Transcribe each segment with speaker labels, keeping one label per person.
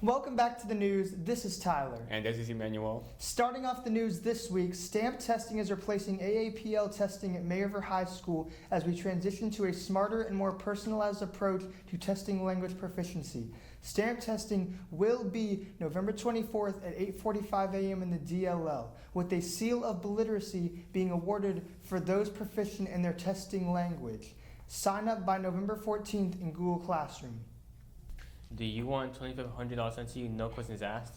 Speaker 1: Welcome back to the news. This is Tyler.
Speaker 2: And this is Emmanuel.
Speaker 1: Starting off the news this week, stamp testing is replacing AAPL testing at May River High School as we transition to a smarter and more personalized approach to testing language proficiency. Stamp testing will be November 24th at 8:45 a.m. in the DLL, with a seal of biliteracy being awarded for those proficient in their testing language. Sign up by November 14th in Google Classroom.
Speaker 2: Do you want $2,500 sent to you, no questions asked?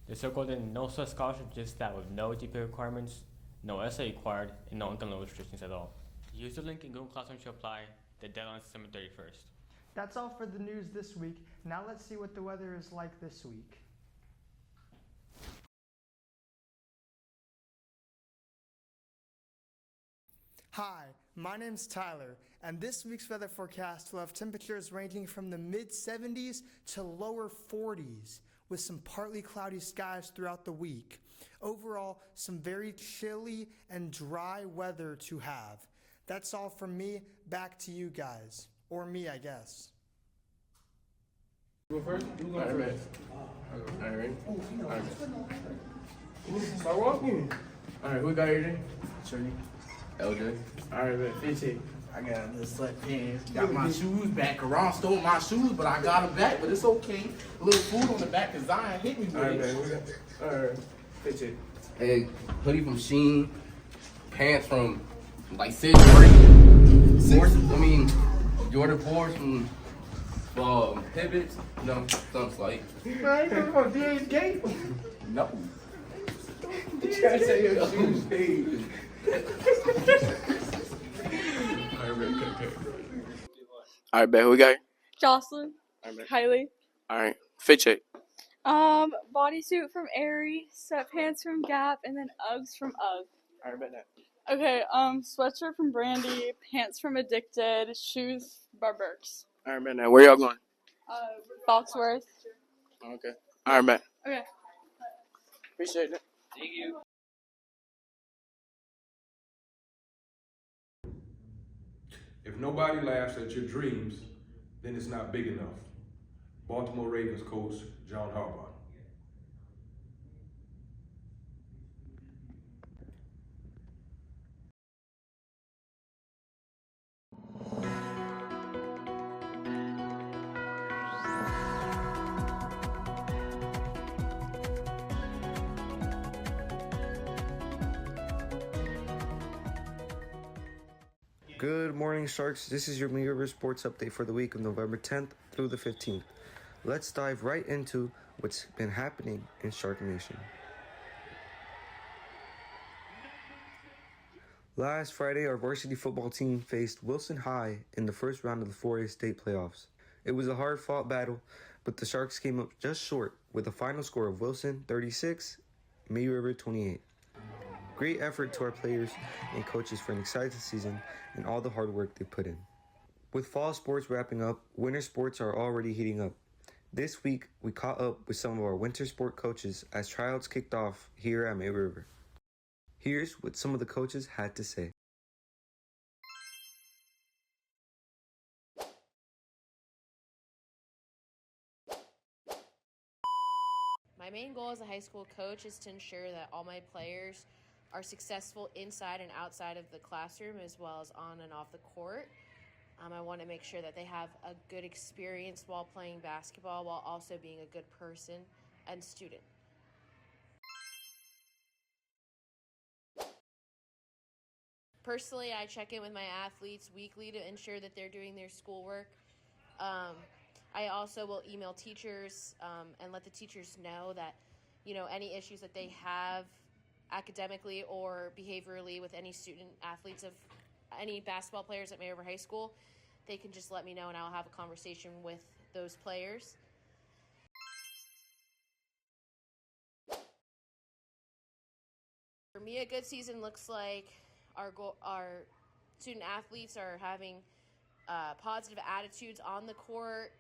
Speaker 2: The so-called no such scholarship just that with no GPA requirements, no essay required, and no income level restrictions at all. Use the link in Google Classroom to apply. The deadline is December 31st.
Speaker 1: That's all for the news this week. Now let's see what the weather is like this week. Hi, my name's Tyler, and this week's weather forecast will have temperatures ranging from the mid-70s to lower 40s, with some partly cloudy skies throughout the week. Overall, some very chilly and dry weather to have. That's all from me. Back to you guys. Or me, I guess.
Speaker 3: Go first? You go first.
Speaker 4: All right.
Speaker 3: Start walking. All right, who got here?
Speaker 4: LJ.
Speaker 3: All right, man. 15.
Speaker 4: I got the sweatpants. Got my shoes back. Karan stole my shoes, but I got them back. But it's okay. A little food on the back because Zion hit me with
Speaker 3: All right,
Speaker 4: it.
Speaker 3: man. All right. 15.
Speaker 4: Hey, hoodie from Sheen. Pants from like 6th grade. Jordan 4s from Pivots. No, something like.
Speaker 3: Man, you talking about DA's gate?
Speaker 4: No.
Speaker 3: You trying to say your shoes paid. All right, bet. Who we got?
Speaker 5: Jocelyn,
Speaker 3: All right,
Speaker 5: Kylie.
Speaker 3: all right. Fit check.
Speaker 5: Bodysuit from Aerie, sweatpants from Gap, and then Uggs from UGG.
Speaker 3: All right, bet that.
Speaker 5: Okay, sweatshirt from Brandy, pants from Addicted, shoes by Birks.
Speaker 3: All right, bet that. Where y'all going?
Speaker 5: Foxworth.
Speaker 3: Okay. All right, bet.
Speaker 5: Okay.
Speaker 3: Appreciate it.
Speaker 5: Thank you.
Speaker 6: If nobody laughs at your dreams, then it's not big enough. Baltimore Ravens coach John Harbaugh.
Speaker 7: Good morning, Sharks. This is your May River Sports Update for the week of November 10th through the 15th. Let's dive right into what's been happening in Shark Nation. Last Friday, our varsity football team faced Wilson High in the first round of the 4A state playoffs. It was a hard-fought battle, but the Sharks came up just short with a final score of Wilson 36, May River 28. Great effort to our players and coaches for an exciting season and all the hard work they put in. With fall sports wrapping up, winter sports are already heating up. This week, we caught up with some of our winter sport coaches as tryouts kicked off here at May River. Here's what some of the coaches had to say.
Speaker 8: My main goal as a high school coach is to ensure that all my players are successful inside and outside of the classroom as well as on and off the court. I want to make sure that they have a good experience while playing basketball while also being a good person and student. Personally, I check in with my athletes weekly to ensure that they're doing their schoolwork. I also will email teachers and let the teachers know that, any issues that they have academically or behaviorally with any student athletes of any basketball players at May River High School, they can just let me know and I'll have a conversation with those players. For me, a good season looks like our student athletes are having positive attitudes on the court,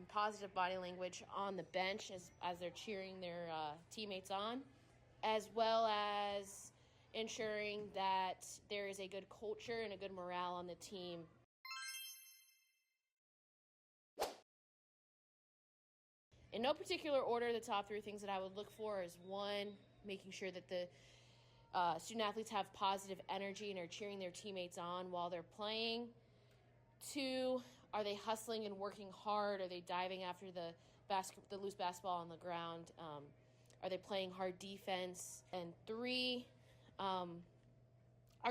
Speaker 8: positive body language on the bench as they're cheering their teammates on, as well as ensuring that there is a good culture and a good morale on the team. in no particular order, the top 3 things that I would look for is 1, making sure that the student athletes have positive energy and are cheering their teammates on while they're playing. 2, are they hustling and working hard? Are they diving after the loose basketball on the ground? Are they playing hard defense? And 3, are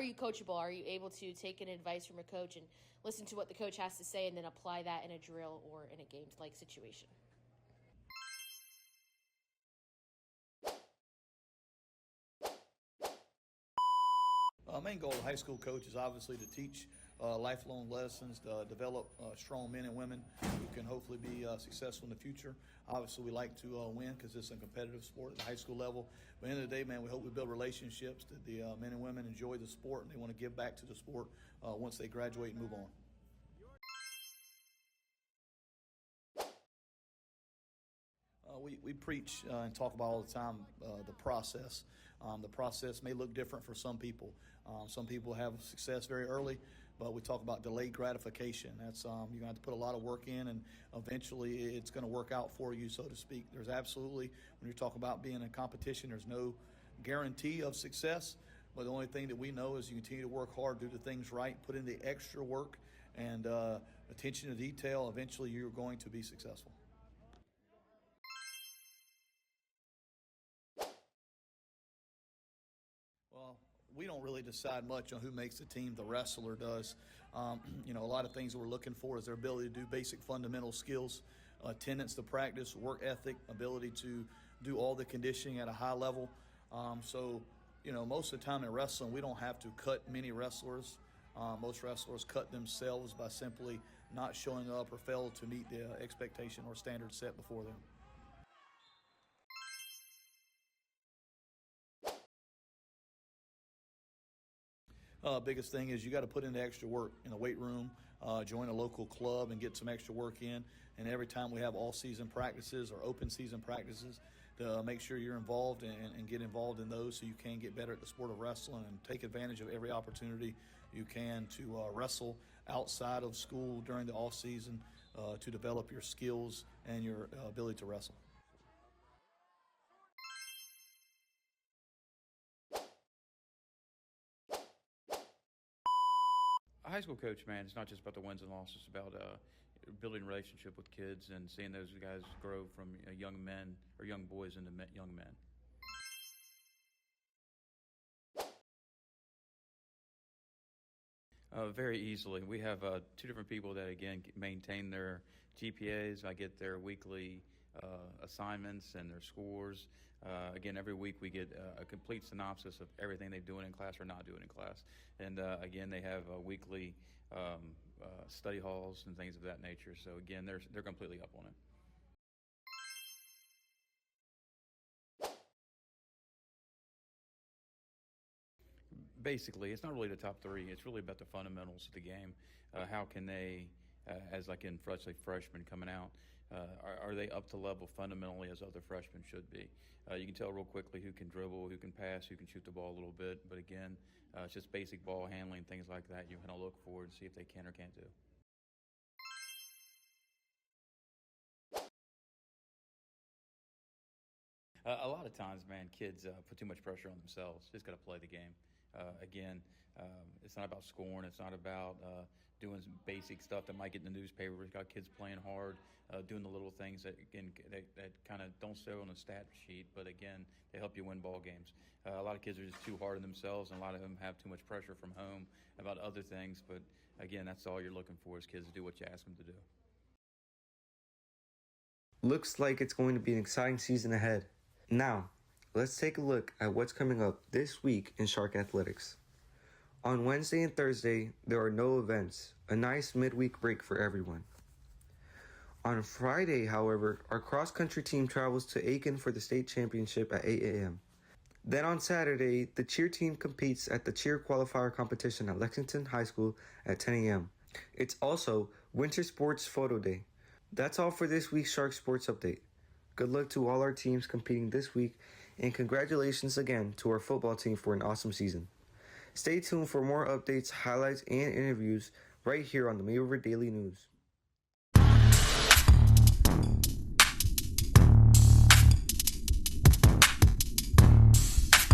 Speaker 8: you coachable? Are you able to take an advice from a coach and listen to what the coach has to say and then apply that in a drill or in a game-like situation?
Speaker 3: Main goal of high school coach is obviously to teach lifelong lessons, to develop strong men and women who can hopefully be successful in the future. Obviously, we like to win because it's a competitive sport at the high school level. But at the end of the day, man, we hope we build relationships that the men and women enjoy the sport and they want to give back to the sport once they graduate and move on. We preach and talk about all the time the process. The process may look different for some people. Some people have success very early, but we talk about delayed gratification. That's you're going to have to put a lot of work in, and eventually it's going to work out for you, so to speak. There's absolutely, when you talk about being in competition, there's no guarantee of success, but the only thing that we know is you continue to work hard, do the things right, put in the extra work and attention to detail. Eventually you're going to be successful. Well, we don't really decide much on who makes the team. The wrestler does. A lot of things we're looking for is their ability to do basic fundamental skills, attendance to practice, work ethic, ability to do all the conditioning at a high level. Most of the time in wrestling, we don't have to cut many wrestlers. Most wrestlers cut themselves by simply not showing up or fail to meet the expectation or standards set before them. Biggest thing is you got to put in the extra work in the weight room, join a local club and get some extra work in. And every time we have all-season practices or open season practices, to make sure you're involved and get involved in those so you can get better at the sport of wrestling and take advantage of every opportunity you can to wrestle outside of school during the off-season to develop your skills and your ability to wrestle.
Speaker 9: A high school coach, man, it's not just about the wins and losses. It's about building a relationship with kids and seeing those guys grow from young men or young boys into young men. Very easily. We have 2 different people that, again, maintain their GPAs. I get their weekly assignments and their scores. Again, every week we get a complete synopsis of everything they're doing in class or not doing in class. And again, they have weekly study halls and things of that nature. So again, they're completely up on it. Basically, it's not really the top 3. It's really about the fundamentals of the game. How can they, as like in freshmen coming out, are they up to level fundamentally as other freshmen should be? You can tell real quickly who can dribble, who can pass, who can shoot the ball a little bit. But again, it's just basic ball handling, things like that. You kind of look for and see if they can or can't do. A lot of times, man, kids put too much pressure on themselves. Just got to play the game. Again, it's not about scoring. It's not about doing some basic stuff that might get in the newspaper. We've got kids playing hard, doing the little things that, again, that kind of don't show on a stat sheet, but again, they help you win ball games. A lot of kids are just too hard on themselves, and a lot of them have too much pressure from home about other things. But again, that's all you're looking for is kids to do what you ask them to do.
Speaker 7: Looks like it's going to be an exciting season ahead. Now, let's take a look at what's coming up this week in Shark Athletics. On Wednesday and Thursday, there are no events, a nice midweek break for everyone. On Friday, however, our cross-country team travels to Aiken for the state championship at 8 a.m. Then on Saturday, the cheer team competes at the cheer qualifier competition at Lexington High School at 10 a.m. It's also Winter Sports Photo Day. That's all for this week's Shark Sports Update. Good luck to all our teams competing this week, and congratulations again to our football team for an awesome season. Stay tuned for more updates, highlights, and interviews right here on the May River Daily News.